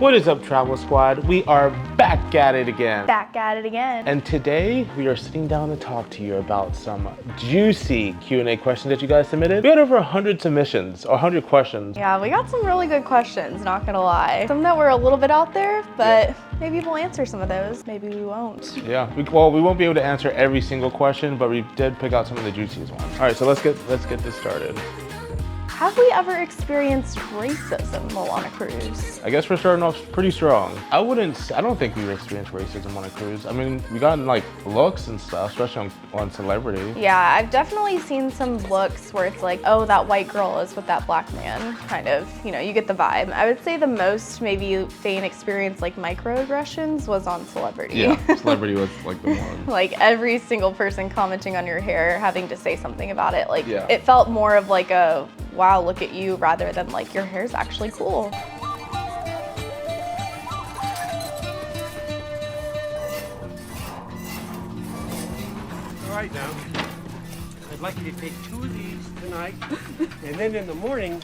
What is up, Travel Squad? We are back at it again. Back at it again. And today we are sitting down to talk to you about some juicy Q&A questions that you guys submitted. We had over 100 submissions, or 100 questions. Yeah, we got some really good questions, not gonna lie. Some that were a little bit out there, but maybe we'll answer some of those. Maybe we won't. Yeah, we won't be able to answer every single question, but we did pick out some of the juiciest ones. All right, so let's get this started. Have we ever experienced racism while on a cruise? I guess we're starting off pretty strong. I don't think we've experienced racism on a cruise. I mean, we got like looks and stuff, especially on Celebrity. Yeah, I've definitely seen some looks where it's like, oh, that white girl is with that black man, kind of, you know, you get the vibe. I would say the most maybe Fain experienced like microaggressions was on Celebrity. Yeah, Celebrity was like the one. Like every single person commenting on your hair, having to say something about it. Like it felt more of like a, wow, look at you, rather than like, your hair's actually cool. All right now, I'd like you to take 2 of these tonight, and then in the morning,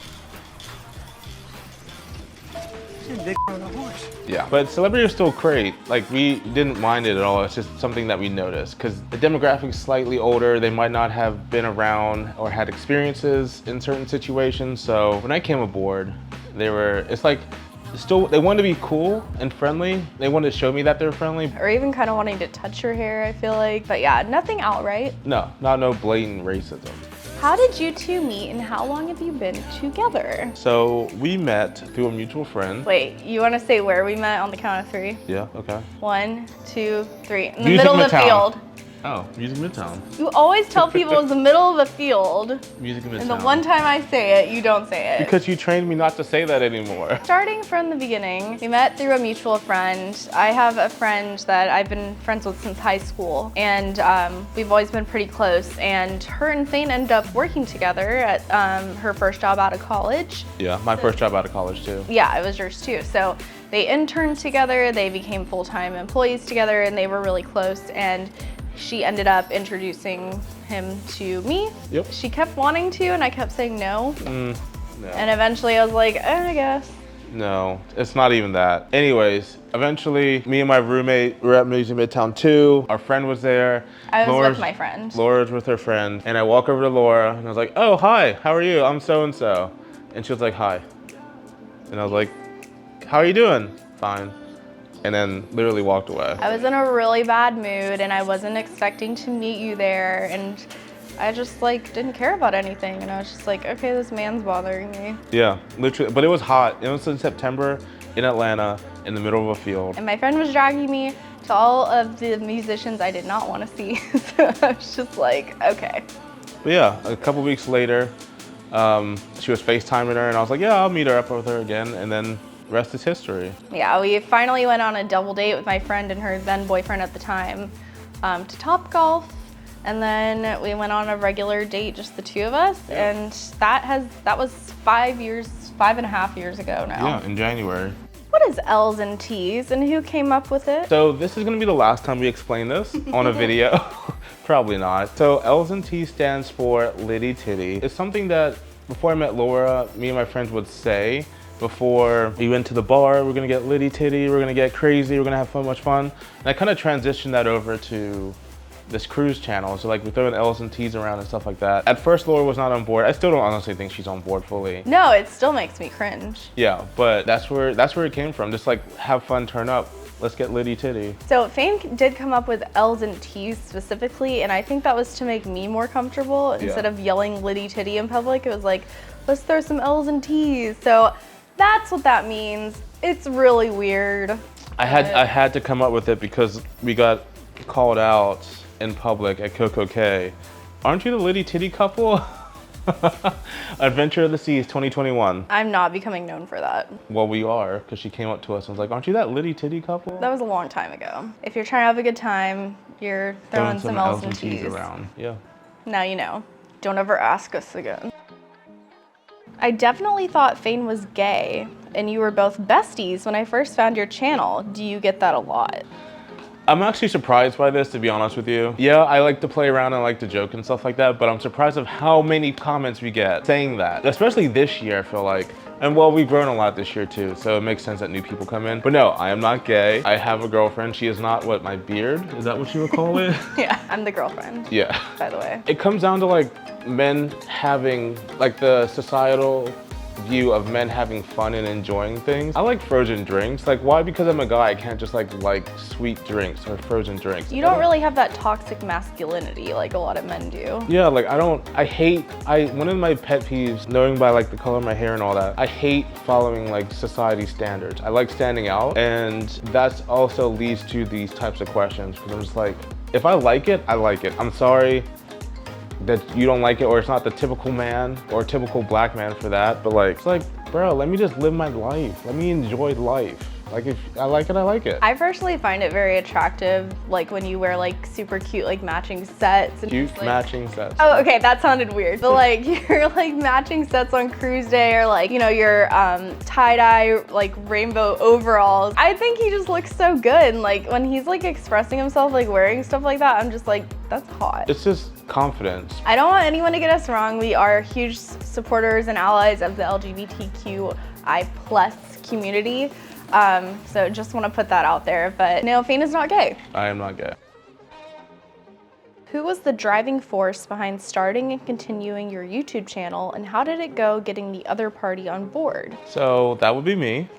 send Dick on a horse. Yeah, but Celebrity is still great. Like, we didn't mind it at all. It's just something that we noticed because the demographic's slightly older. They might not have been around or had experiences in certain situations. So when I came aboard, they wanted to be cool and friendly. They wanted to show me that they're friendly. Or even kind of wanting to touch your hair, I feel like. But yeah, nothing outright. No blatant racism. How did you two meet and how long have you been together? So we met through a mutual friend. Wait, you want to say where we met on the count of 3? Yeah, okay. 1, 2, 3. In the middle of the field. Oh, Music Midtown. You always tell people it's the middle of the field. Music Midtown. And the one time I say it, you don't say it. Because you trained me not to say that anymore. Starting from the beginning, we met through a mutual friend. I have a friend that I've been friends with since high school, and we've always been pretty close. And her and Fain ended up working together at her first job out of college. Yeah, my first job out of college too. Yeah, it was yours too. So they interned together, they became full-time employees together, and they were really close. And she ended up introducing him to me. Yep. She kept wanting to, and I kept saying no. No. And eventually I was like, I guess. No, it's not even that. Anyways, eventually, me and my roommate were at Music Midtown 2. Our friend was there. I was with my friend. Laura was with her friend. And I walk over to Laura, and I was like, oh, hi, how are you? I'm so-and-so. And she was like, hi. And I was like, how are you doing? Fine. And then literally walked away. I was in a really bad mood and I wasn't expecting to meet you there, and I just like didn't care about anything, and I was just like, okay, this man's bothering me. Yeah, literally, but it was hot. It was in September in Atlanta in the middle of a field. And my friend was dragging me to all of the musicians I did not want to see. So I was just like, okay. But yeah, a couple weeks later, she was FaceTiming her and I was like, yeah, I'll meet her up with her again. And then rest is history. Yeah, we finally went on a double date with my friend and her then boyfriend at the time to Topgolf, and then we went on a regular date, just the two of us, and that was 5.5 years ago now. Yeah, in January. What is L's and T's and who came up with it? So this is gonna be the last time we explain this on a video. Probably not. So L's and T's stands for Litty Titty. It's something that before I met Laura, me and my friends would say before we went to the bar. We're gonna get litty titty, we're gonna get crazy, we're gonna have so much fun. And I kind of transitioned that over to this cruise channel. So like we're throwing L's and T's around and stuff like that. At first Laura was not on board. I still don't honestly think she's on board fully. No, it still makes me cringe. Yeah, but that's where it came from. Just like have fun, turn up. Let's get litty titty. So Fain did come up with L's and T's specifically, and I think that was to make me more comfortable. Instead of yelling litty titty in public, it was like, let's throw some L's and T's. So that's what that means. It's really weird. I had to come up with it because we got called out in public at Coco K. Aren't you the litty titty couple? Adventure of the Seas 2021. I'm not becoming known for that. Well, we are, because she came up to us and was like, aren't you that litty titty couple? That was a long time ago. If you're trying to have a good time, you're throwing some L's and T's around. Yeah. Now you know. Don't ever ask us again. I definitely thought Fain was gay, and you were both besties when I first found your channel. Do you get that a lot? I'm actually surprised by this, to be honest with you. Yeah, I like to play around and I like to joke and stuff like that, but I'm surprised of how many comments we get saying that. Especially this year, I feel like. And well, we've grown a lot this year too, so it makes sense that new people come in. But no, I am not gay. I have a girlfriend. She is not what, my beard? Is that what you would call it? Yeah, I'm the girlfriend. Yeah. By the way. It comes down to like men having, like the societal view of men having fun and enjoying things. I like frozen drinks. Like why? Because I'm a guy, I can't just like sweet drinks or frozen drinks. You don't really have that toxic masculinity like a lot of men do. Yeah, like one of my pet peeves, knowing by like the color of my hair and all that, I hate following like society standards. I like standing out, and that's also leads to these types of questions, because I'm just like, if I like it, I like it. I'm sorry that you don't like it, or it's not the typical man or typical black man for that, but like, it's like, bro, let me just live my life. Let me enjoy life. Like if I like it, I like it. I personally find it very attractive, like when you wear like super cute like matching sets. And Cute like, matching sets. Oh, okay, that sounded weird. But like your like matching sets on cruise day, or like, you know, your tie-dye like rainbow overalls. I think he just looks so good. And like when he's like expressing himself, like wearing stuff like that, I'm just like, that's hot. It's just confidence. I don't want anyone to get us wrong. We are huge supporters and allies of the LGBTQI+ community. So just want to put that out there, but no, Fain is not gay. I am not gay. Who was the driving force behind starting and continuing your YouTube channel, and how did it go getting the other party on board? So that would be me.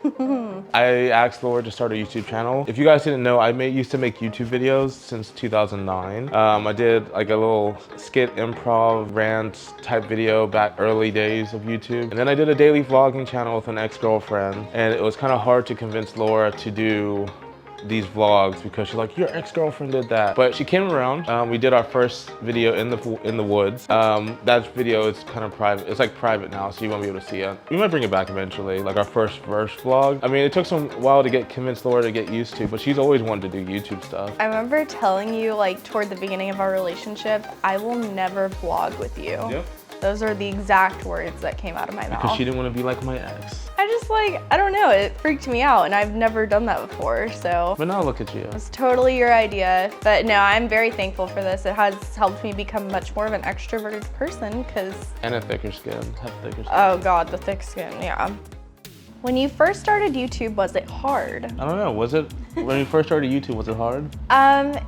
I asked Laura to start a YouTube channel. If you guys didn't know, I used to make YouTube videos since 2009. I did like a little skit improv rant type video back early days of YouTube. And then I did a daily vlogging channel with an ex-girlfriend, and it was kind of hard to convince Laura to do these vlogs because she's like, your ex-girlfriend did that. But she came around. We did our first video in the woods. That video is kind of private. It's like private now, so you won't be able to see it. We might bring it back eventually, like our first vlog. I mean, it took some while to convince Laura to get used to, but she's always wanted to do YouTube stuff. I remember telling you like toward the beginning of our relationship, I will never vlog with you. Yep. Those are the exact words that came out of my mouth. Because she didn't want to be like my ex. I just like, I don't know, it freaked me out, and I've never done that before, so. But now look at you. It's totally your idea, but no, I'm very thankful for this. It has helped me become much more of an extroverted person, because. And a thicker skin, have thicker skin. Oh God, the thick skin, yeah. When you first started YouTube, was it hard? I don't know, was it, when you first started YouTube, was it hard?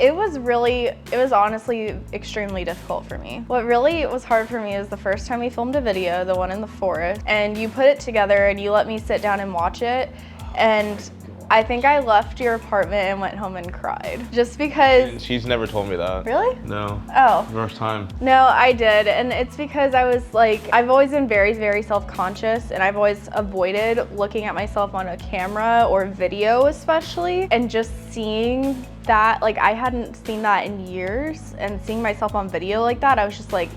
It was honestly extremely difficult for me. What really was hard for me is the first time we filmed a video, the one in the forest, and you put it together and you let me sit down and watch it, and I think I left your apartment and went home and cried. Just because. And she's never told me that. Really? No. Oh. First time. No, I did. And it's because I was like, I've always been very, very self-conscious, and I've always avoided looking at myself on a camera or video especially, and just seeing that, like I hadn't seen that in years, and seeing myself on video like that, I was just like,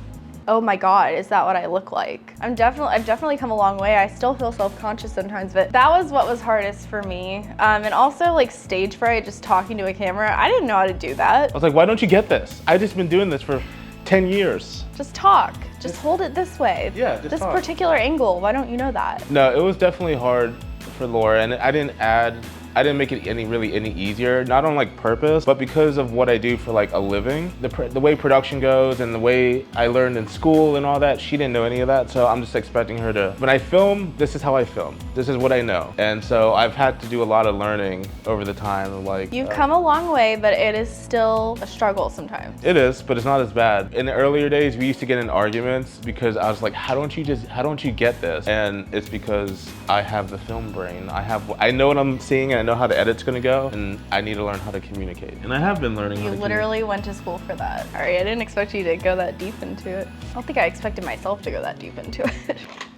oh my God, is that what I look like? I've definitely come a long way. I still feel self-conscious sometimes, but that was what was hardest for me. And also like stage fright, just talking to a camera. I didn't know how to do that. I was like, why don't you get this? I've just been doing this for 10 years. Just talk, just hold it this way. Yeah, just this talk. Particular angle, why don't you know that? No, it was definitely hard for Laura, and I didn't make it any easier, not on like purpose, but because of what I do for like a living. The way production goes and the way I learned in school and all that, she didn't know any of that, so I'm just expecting her to, when I film, this is how I film. This is what I know. And so I've had to do a lot of learning over the time of like. You've come a long way, but it is still a struggle sometimes. It is, but it's not as bad. In the earlier days, we used to get in arguments because I was like, how don't you get this? And it's because I have the film brain. I know what I'm seeing, and I know how the edit's gonna go, and I need to learn how to communicate. And I have been learning how to communicate. You literally went to school for that. Sorry, I didn't expect you to go that deep into it. I don't think I expected myself to go that deep into it.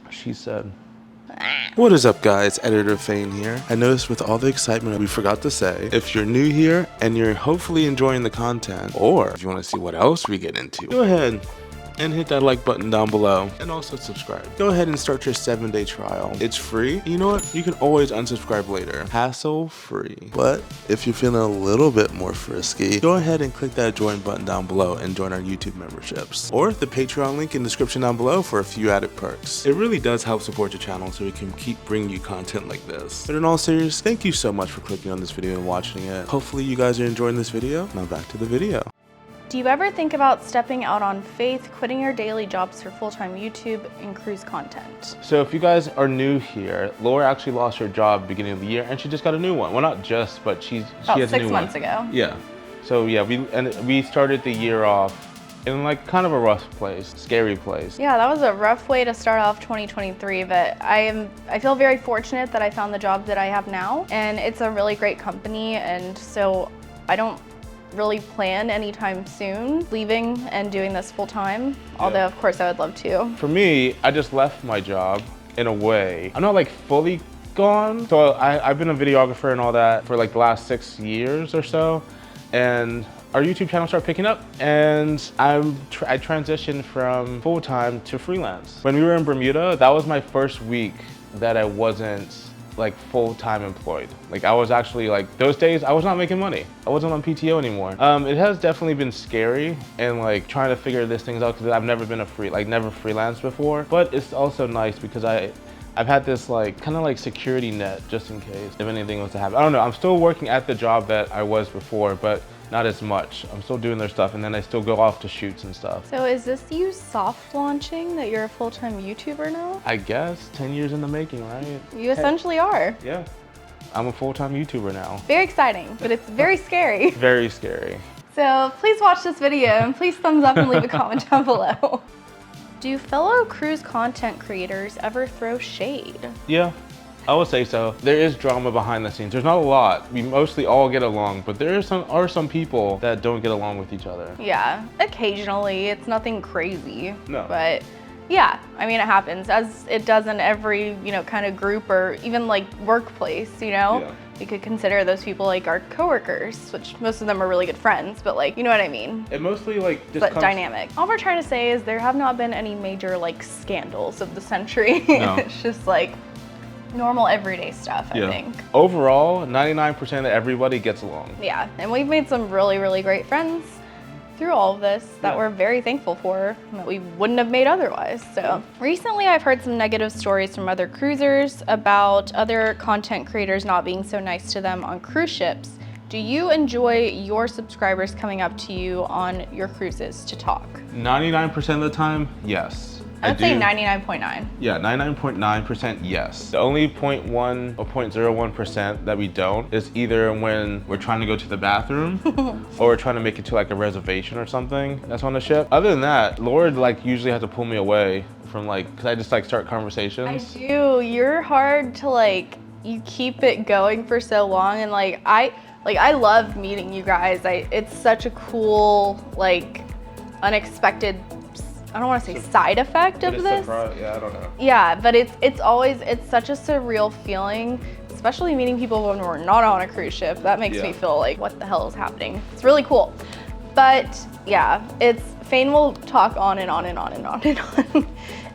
She said. What is up guys, Editor Fain here. I noticed with all the excitement we forgot to say, if you're new here and you're hopefully enjoying the content, or if you want to see what else we get into, go ahead, and hit that like button down below, and also subscribe. Go ahead and start your 7-day trial. It's free. You know what? You can always unsubscribe later. Hassle free. But if you're feeling a little bit more frisky, go ahead and click that join button down below and join our YouTube memberships, or the Patreon link in the description down below for a few added perks. It really does help support the channel so we can keep bringing you content like this. But in all seriousness, thank you so much for clicking on this video and watching it. Hopefully you guys are enjoying this video. Now back to the video. Do you ever think about stepping out on faith, quitting your daily jobs for full-time YouTube and cruise content? So if you guys are new here, Laura actually lost her job beginning of the year, and she just got a new one. Well, not just, but she has a new one. 6 months ago. Yeah. So yeah, we started the year off in like kind of a rough place, scary place. Yeah, that was a rough way to start off 2023, but I feel very fortunate that I found the job that I have now, and it's a really great company, and so I don't really plan anytime soon leaving and doing this full time, although of course I would love to. For me, I just left my job in a way. I'm not like fully gone. So I've been a videographer and all that for like the last 6 years or so, and our YouTube channel started picking up, and I transitioned from full-time to freelance. When we were in Bermuda, that was my first week that I wasn't like full-time employed. Like I was actually like, those days I was not making money. I wasn't on PTO anymore. It has definitely been scary and like trying to figure this things out because I've never been never freelanced before. But it's also nice because I've had this like kind of like security net just in case if anything was to happen. I don't know, I'm still working at the job that I was before, but not as much. I'm still doing their stuff, and then I still go off to shoots and stuff. So is this you soft launching that you're a full-time YouTuber now? I guess 10 years in the making, right? You essentially are. Yeah, I'm a full-time YouTuber now. Very exciting, but it's very scary. Very scary. So please watch this video and please thumbs up and leave a comment down below. Do fellow cruise content creators ever throw shade? Yeah, I would say so. There is drama behind the scenes. There's not a lot. We mostly all get along, but there are some people that don't get along with each other. Yeah, occasionally. It's nothing crazy. No. But yeah, I mean, it happens, as it does in every, kind of group or even like workplace, Yeah. We could consider those people like our coworkers, which most of them are really good friends, but like, you know what I mean? It mostly like just but dynamic. All we're trying to say is there have not been any major like scandals of the century. No. It's just like normal everyday stuff, I think. Overall, 99% of everybody gets along. Yeah, and we've made some really, really great friends through all of this that we're very thankful for, that we wouldn't have made otherwise. So recently I've heard some negative stories from other cruisers about other content creators not being so nice to them on cruise ships. Do you enjoy your subscribers coming up to you on your cruises to talk? 99% of the time, yes. I would say 99.9. Yeah, 99.9% yes. The only 0.1 or 0.01% that we don't is either when we're trying to go to the bathroom or we're trying to make it to like a reservation or something that's on the ship. Other than that, Laura like usually has to pull me away from like, cause I just like start conversations. I do. You're hard to like, you keep it going for so long, and like I love meeting you guys. It's such a cool, like, unexpected, I don't want to say side effect of this. Yeah, I don't know. Yeah, but it's such a surreal feeling, especially meeting people when we're not on a cruise ship. That makes me feel like, what the hell is happening? It's really cool. But yeah, Fain will talk on and on and on and on and on.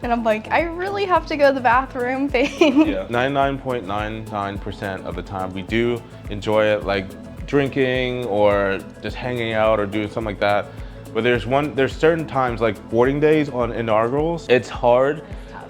And I'm like, I really have to go to the bathroom, Fain. Yeah, 99.99% of the time we do enjoy it, like drinking or just hanging out or doing something like that. But there's certain times like boarding days on inaugurals, it's hard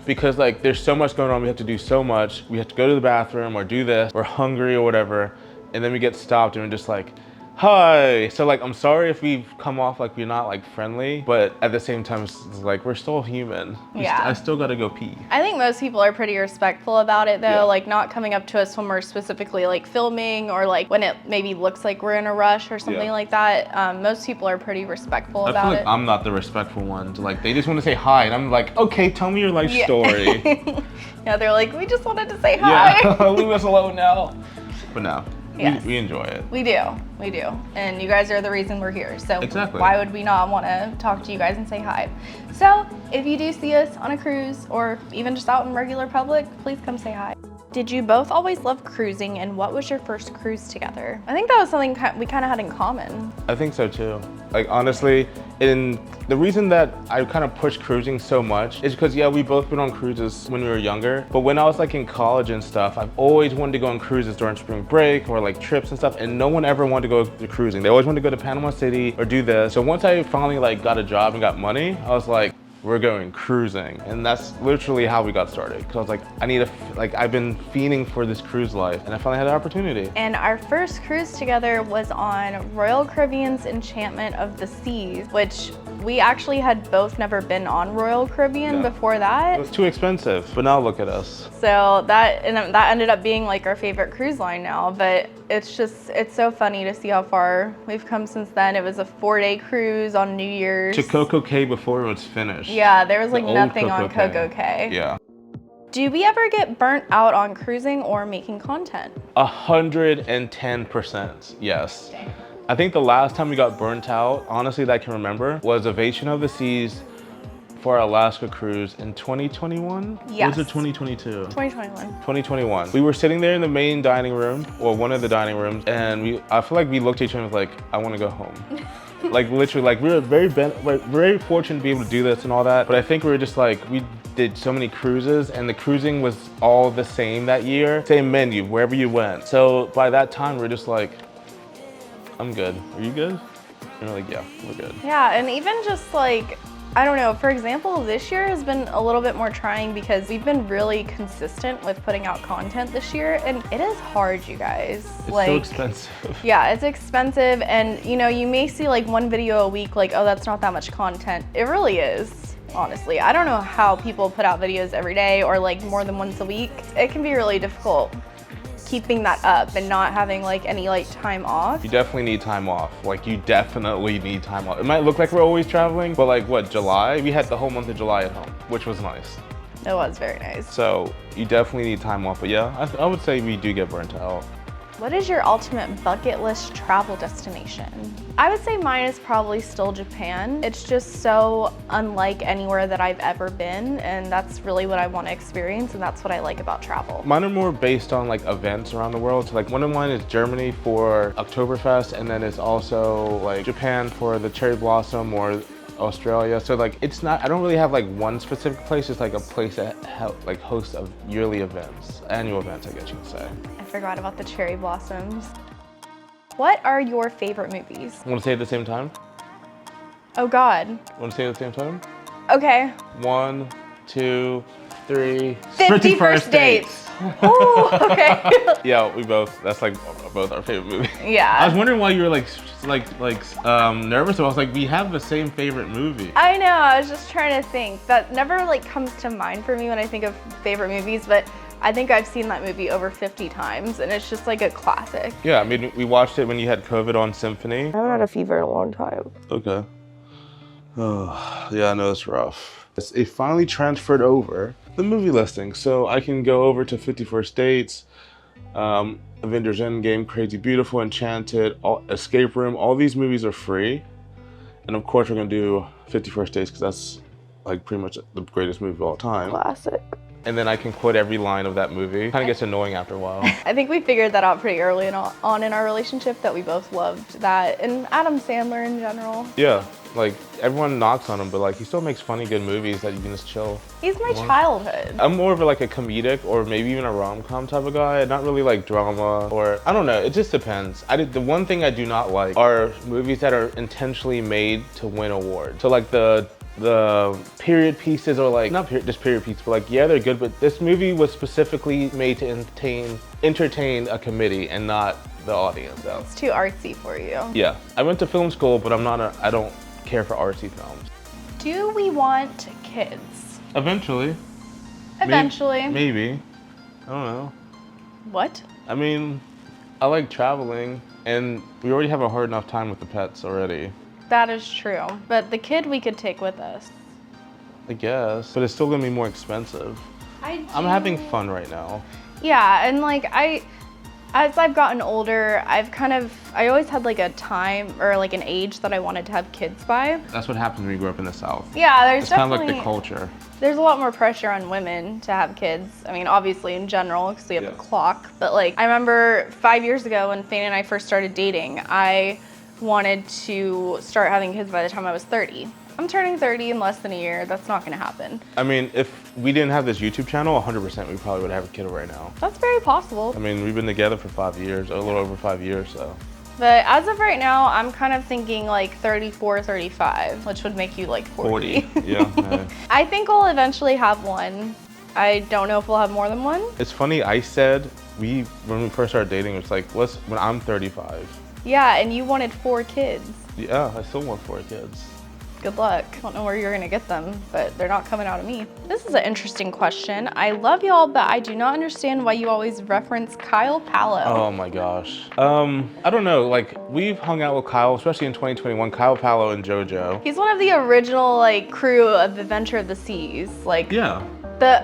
because like there's so much going on, we have to do so much. We have to go to the bathroom or do this, we're hungry or whatever, and then we get stopped and we're just like, hi. So like, I'm sorry if we've come off like we're not like friendly, but at the same time, it's like we're still human. I still gotta go pee. I think most people are pretty respectful about it though, like not coming up to us when we're specifically like filming or like when it maybe looks like we're in a rush or something like that. Most people are pretty respectful about I feel like it. I'm not the respectful one. Like they just want to say hi, and I'm like, okay, tell me your life story. Yeah, they're like, we just wanted to say hi. Yeah, leave us alone now. But no. Yes. We enjoy it. We do. And you guys are the reason we're here. So exactly. Why would we not want to talk to you guys and say hi? So if you do see us on a cruise or even just out in regular public, please come say hi. Did you both always love cruising, and what was your first cruise together? I think that was something we kind of had in common. I think so too. Like honestly, the reason that I kind of pushed cruising so much is because yeah, we both been on cruises when we were younger, but when I was like in college and stuff, I've always wanted to go on cruises during spring break or like trips and stuff, and no one ever wanted to go to cruising. They always wanted to go to Panama City or do this. So once I finally like got a job and got money, I was like, we're going cruising. And that's literally how we got started. Cause I was like, I've been fiending for this cruise life and I finally had the opportunity. And our first cruise together was on Royal Caribbean's Enchantment of the Seas, which we actually had both never been on Royal Caribbean before that. It was too expensive, but now look at us. So that ended up being like our favorite cruise line now, but it's so funny to see how far we've come since then. It was a 4-day cruise on New Year's. To Coco Cay before it was finished. Yeah, there was like nothing on Coco Cay. Yeah. Do we ever get burnt out on cruising or making content? 110%, yes. Okay. I think the last time we got burnt out, honestly, that I can remember, was Ovation of the Seas for our Alaska cruise in 2021? Yes. Or was it 2022? 2021. 2021. We were sitting there in the main dining room, or one of the dining rooms, and I feel like we looked at each other and was like, I want to go home. Like literally, like we were very fortunate to be able to do this and all that, but I think we were just like, we did so many cruises and the cruising was all the same that year, same menu wherever you went. So by that time, we're just like, I'm good. Are you good? And we're like, yeah, we're good. Yeah, and even just like, I don't know, for example, this year has been a little bit more trying because we've been really consistent with putting out content this year, and it is hard, you guys. It's so expensive. Yeah, it's expensive, and you know, you may see like one video a week, like, oh, that's not that much content. It really is, honestly. I don't know how people put out videos every day or like more than once a week. It can be really difficult keeping that up and not having like any like time off. You definitely need time off. Like you definitely need time off. It might look like we're always traveling, but like what, July? We had the whole month of July at home, which was nice. It was very nice. So you definitely need time off, but yeah, I would say we do get burnt out. What is your ultimate bucket list travel destination? I would say mine is probably still Japan. It's just so unlike anywhere that I've ever been, and that's really what I want to experience, and that's what I like about travel. Mine are more based on like events around the world. So like one of mine is Germany for Oktoberfest, and then it's also like Japan for the cherry blossom, or Australia. So like it's not, I don't really have like one specific place, it's like a place that like hosts of yearly events, annual events, I guess you could say. I forgot about the cherry blossoms. What are your favorite movies? Want to say it at the same time? Oh God. Want to say it at the same time? Okay. 1, 2, 3. 50 First Dates. Ooh, okay. Yeah, we both, that's like both our favorite movie. Yeah. I was wondering why you were like nervous. I was like, we have the same favorite movie. I know, I was just trying to think. That never like comes to mind for me when I think of favorite movies, but I think I've seen that movie over 50 times, and it's just like a classic. Yeah, I mean, we watched it when you had COVID on Symphony. I haven't had a fever in a long time. Okay. Oh, yeah, I know it's rough. It finally transferred over the movie listing, so I can go over to 50 First Dates, Avengers Endgame, Crazy Beautiful, Enchanted, Escape Room. All these movies are free, and of course we're gonna do 50 First Dates because that's like pretty much the greatest movie of all time. Classic. And then I can quote every line of that movie. Kind of gets annoying after a while. I think we figured that out pretty early on in our relationship, that we both loved that, and Adam Sandler in general. Yeah, like everyone knocks on him, but like he still makes funny, good movies that you can just chill. He's my childhood. I'm more of like a comedic or maybe even a rom-com type of guy. Not really like drama, or I don't know, it just depends. The one thing I do not like are movies that are intentionally made to win awards. So like the period pieces, or like not just period pieces, but like yeah, they're good, but this movie was specifically made to entertain a committee and not the audience. So. It's too artsy for you. Yeah, I went to film school, but I don't care for artsy films. Do we want kids? Eventually. Eventually. Maybe. I don't know. What? I mean, I like traveling, and we already have a hard enough time with the pets already. That is true, but the kid we could take with us. I guess, but it's still gonna be more expensive. I'm having fun right now. Yeah, and like As I've gotten older, I always had like a time or like an age that I wanted to have kids by. That's what happens when you grow up in the South. Yeah, there's It's kind of definitely like the culture. There's a lot more pressure on women to have kids. I mean, obviously in general, because we have a clock. But like, I remember 5 years ago when Fain and I first started dating, I wanted to start having kids by the time I was 30. I'm turning 30 in less than a year. That's not gonna happen. I mean, if we didn't have this YouTube channel, 100% we probably would have a kid right now. That's very possible. I mean, we've been together for 5 years, or a little over 5 years, so. But as of right now, I'm kind of thinking like 34, 35, which would make you like 40. Yeah. I think we'll eventually have one. I don't know if we'll have more than one. It's funny, I said, when we first started dating, it's like, when I'm 35. Yeah, and you wanted 4 kids. Yeah, I still want 4 kids. Good luck. I don't know where you're gonna get them, but they're not coming out of me. This is an interesting question. I love y'all, but I do not understand why you always reference Kyle Palo. Oh my gosh. I don't know, like, we've hung out with Kyle, especially in 2021, Kyle Palo and JoJo. He's one of the original like crew of Adventure of the Seas. Like, Yeah.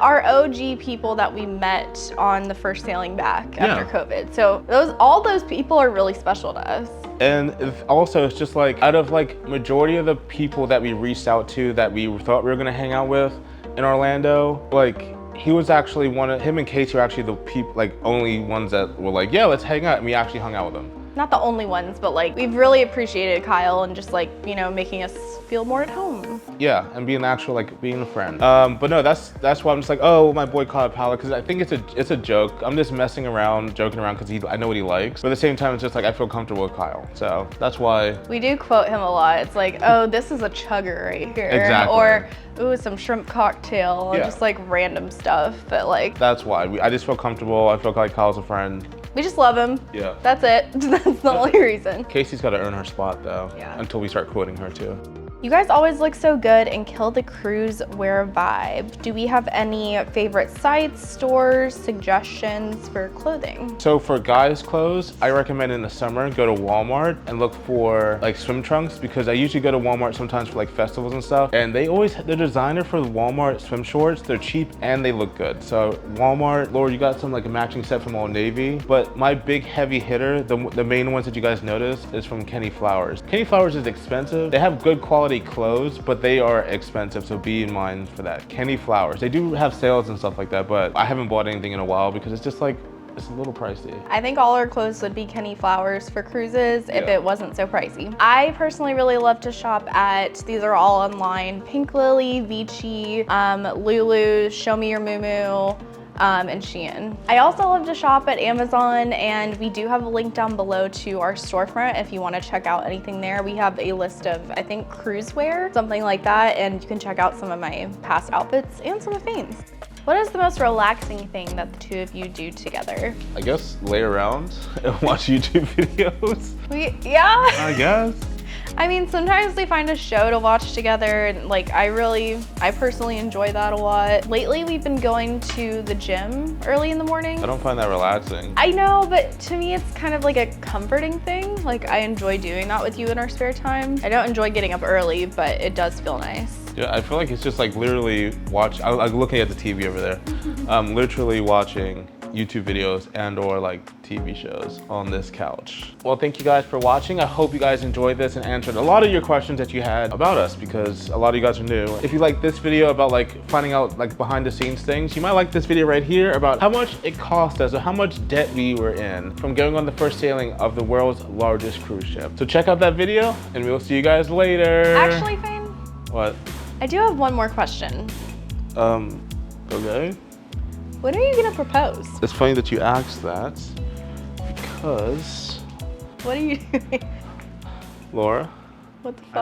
our OG people that we met on the first sailing back after COVID. So all those people are really special to us. And it's just like, out of like majority of the people that we reached out to that we thought we were gonna hang out with in Orlando, like he was actually him and Casey were actually the people, like only ones that were like, yeah, let's hang out, and we actually hung out with them. Not the only ones, but like we've really appreciated Kyle and just like, you know, making us feel more at home. Yeah, and being a friend. But no, that's why I'm just like, oh, my boy Kyle Palo, because I think it's a joke. I'm just messing around, joking around, because I know what he likes. But at the same time, it's just like I feel comfortable with Kyle, so that's why. We do quote him a lot. It's like, oh, this is a chugger right here, Exactly. Or ooh, some shrimp cocktail, and just like random stuff. But like, that's why I just feel comfortable. I feel like Kyle's a friend. We just love him. Yeah. That's it. That's the only reason. Casey's got to earn her spot though. Yeah. Until we start quoting her too. You guys always look so good and kill the cruise wear vibe. Do we have any favorite sites, stores, suggestions for clothing? So for guys' clothes, I recommend in the summer, go to Walmart and look for like swim trunks, because I usually go to Walmart sometimes for like festivals and stuff. And the designer for the Walmart swim shorts, they're cheap and they look good. So Walmart, Laura, you got some like a matching set from Old Navy. But my big heavy hitter, the main ones that you guys notice, is from Kenny Flowers. Kenny Flowers is expensive. They have good quality clothes, but they are expensive, so be in mind for that. Kenny Flowers, they do have sales and stuff like that, but I haven't bought anything in a while because it's just like, it's a little pricey. I think all our clothes would be Kenny Flowers for cruises if it wasn't so pricey. I personally really love to shop at, these are all online, Pink Lily, Vici, Lulu, Show Me Your Mumu, and Shein. I also love to shop at Amazon, and we do have a link down below to our storefront if you want to check out anything there. We have a list of, I think, cruise wear, something like that, and you can check out some of my past outfits and some of Fain's. What is the most relaxing thing that the two of you do together? I guess lay around and watch YouTube videos. Yeah. I guess. I mean, sometimes we find a show to watch together, and like I personally enjoy that a lot. Lately, we've been going to the gym early in the morning. I don't find that relaxing. I know, but to me, it's kind of like a comforting thing. Like I enjoy doing that with you in our spare time. I don't enjoy getting up early, but it does feel nice. Yeah, I feel like it's just like literally I'm looking at the TV over there. Literally watching YouTube videos and or like TV shows on this couch. Well, thank you guys for watching. I hope you guys enjoyed this and answered a lot of your questions that you had about us, because a lot of you guys are new. If you like this video about like finding out like behind the scenes things, you might like this video right here about how much it cost us or how much debt we were in from going on the first sailing of the world's largest cruise ship. So check out that video and we'll see you guys later. Actually, Fain? What? I do have one more question. Okay. When are you gonna propose? It's funny that you asked that, because... What are you doing? Laura? What the fuck?